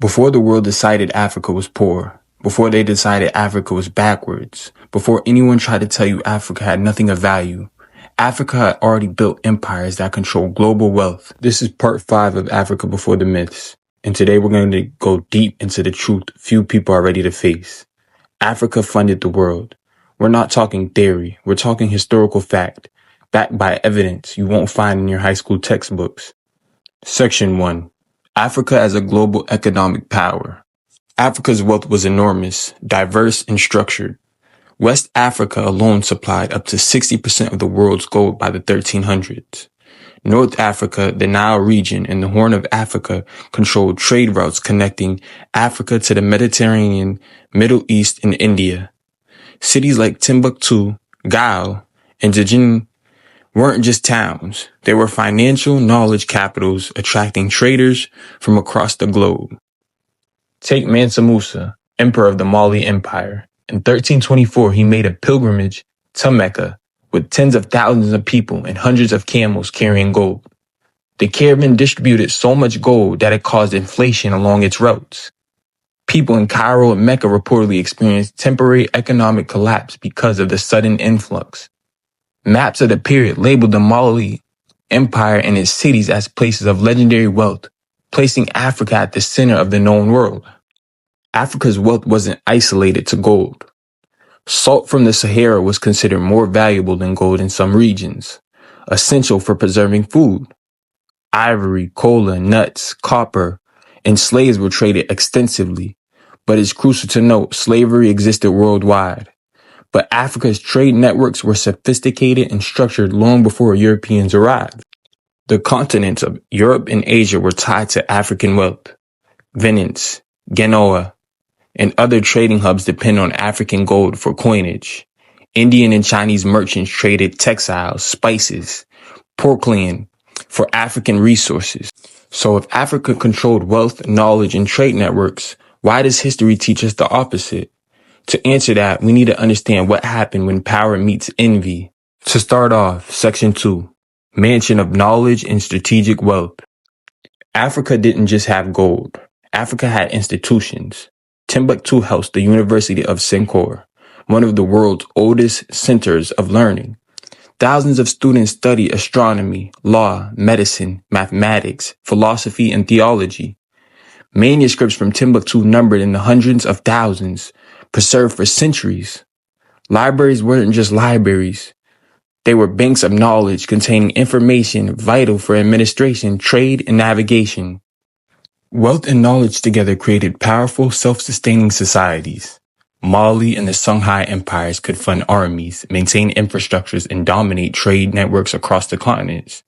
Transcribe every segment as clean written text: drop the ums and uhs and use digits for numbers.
Before the world decided Africa was poor, before they decided Africa was backwards, before anyone tried to tell you Africa had nothing of value, Africa had already built empires that control global wealth. This is part 5 of Africa Before the Myths, and today we're going to go deep into the truth few people are ready to face. Africa funded the world. We're not talking theory, we're talking historical fact, backed by evidence you won't find in your high school textbooks. Section 1. Africa as a global economic power. Africa's wealth was enormous, diverse, and structured. West Africa alone supplied up to 60% of the world's gold by the 1300s. North Africa, the Nile region, and the Horn of Africa controlled trade routes connecting Africa to the Mediterranean, Middle East, and India. Cities like Timbuktu, Gao, and Djinn weren't just towns. They were financial knowledge capitals attracting traders from across the globe. Take Mansa Musa, emperor of the Mali Empire. In 1324, he made a pilgrimage to Mecca with tens of thousands of people and hundreds of camels carrying gold. The caravan distributed so much gold that it caused inflation along its routes. People in Cairo and Mecca reportedly experienced temporary economic collapse because of the sudden influx. Maps of the period labeled the Mali Empire and its cities as places of legendary wealth, placing Africa at the center of the known world. Africa's wealth wasn't isolated to gold. Salt from the Sahara was considered more valuable than gold in some regions, essential for preserving food. Ivory, cola, nuts, copper, and slaves were traded extensively, but it's crucial to note slavery existed worldwide. But Africa's trade networks were sophisticated and structured long before Europeans arrived. The continents of Europe and Asia were tied to African wealth. Venice, Genoa, and other trading hubs depend on African gold for coinage. Indian and Chinese merchants traded textiles, spices, porcelain for African resources. So if Africa controlled wealth, knowledge, and trade networks, why does history teach us the opposite? To answer that, we need to understand what happened when power meets envy. To start off, Section 2, Mansion of Knowledge and Strategic Wealth. Africa didn't just have gold. Africa had institutions. Timbuktu housed the University of Sankore, one of the world's oldest centers of learning. Thousands of students study astronomy, law, medicine, mathematics, philosophy, and theology. Manuscripts from Timbuktu numbered in the hundreds of thousands, preserved for centuries. Libraries weren't just libraries. They were banks of knowledge containing information vital for administration, trade, and navigation. Wealth and knowledge together created powerful, self-sustaining societies. Mali and the Songhai empires could fund armies, maintain infrastructures, and dominate trade networks across the continents.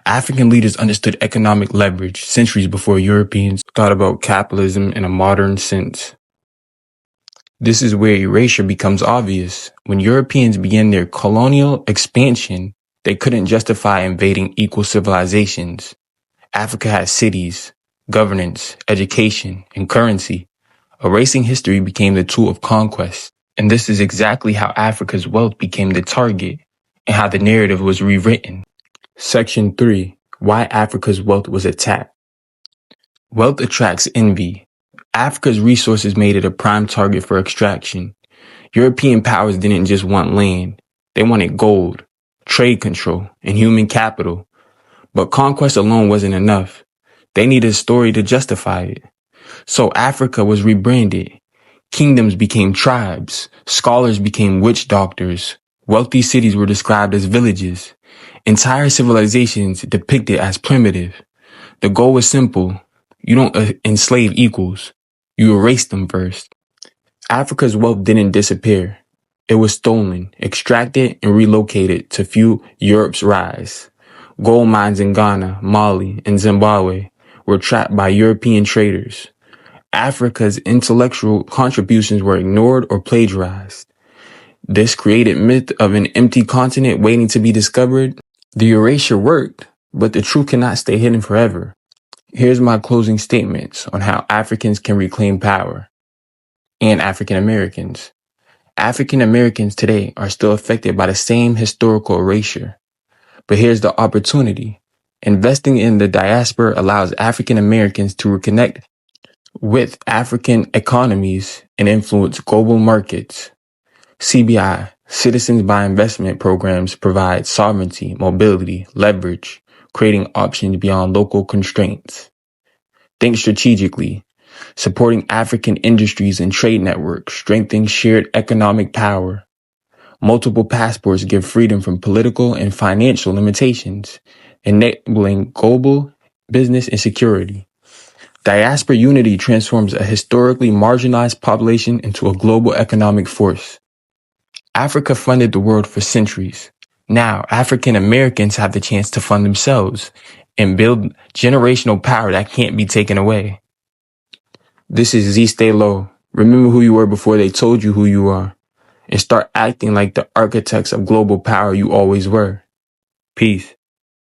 African leaders understood economic leverage centuries before Europeans thought about capitalism in a modern sense. This is where erasure becomes obvious. When Europeans began their colonial expansion, they couldn't justify invading equal civilizations. Africa had cities, governance, education, and currency. Erasing history became the tool of conquest. And this is exactly how Africa's wealth became the target and how the narrative was rewritten. Section 3. Why Africa's wealth was attacked. Wealth attracts envy. Africa's resources made it a prime target for extraction. European powers didn't just want land. They wanted gold, trade control, and human capital. But conquest alone wasn't enough. They needed a story to justify it. So Africa was rebranded. Kingdoms became tribes. Scholars became witch doctors. Wealthy cities were described as villages. Entire civilizations depicted as primitive. The goal was simple. You don't enslave equals. You erase them first. Africa's wealth didn't disappear. It was stolen, extracted, and relocated to fuel Europe's rise. Gold mines in Ghana, Mali, and Zimbabwe were trapped by European traders. Africa's intellectual contributions were ignored or plagiarized. This created myth of an empty continent waiting to be discovered. The erasure worked, but the truth cannot stay hidden forever. Here's my closing statements on how Africans can reclaim power. And African Americans. African Americans today are still affected by the same historical erasure. But here's the opportunity. Investing in the diaspora allows African Americans to reconnect with African economies and influence global markets. CBI, Citizens by Investment programs provide sovereignty, mobility, leverage, creating options beyond local constraints. Think strategically, supporting African industries and trade networks, strengthening shared economic power. Multiple passports give freedom from political and financial limitations, enabling global business and security. Diaspora unity transforms a historically marginalized population into a global economic force. Africa funded the world for centuries. Now, African Americans have the chance to fund themselves and build generational power that can't be taken away. This is ZEESTAYLOW. Remember who you were before they told you who you are, and start acting like the architects of global power you always were. Peace.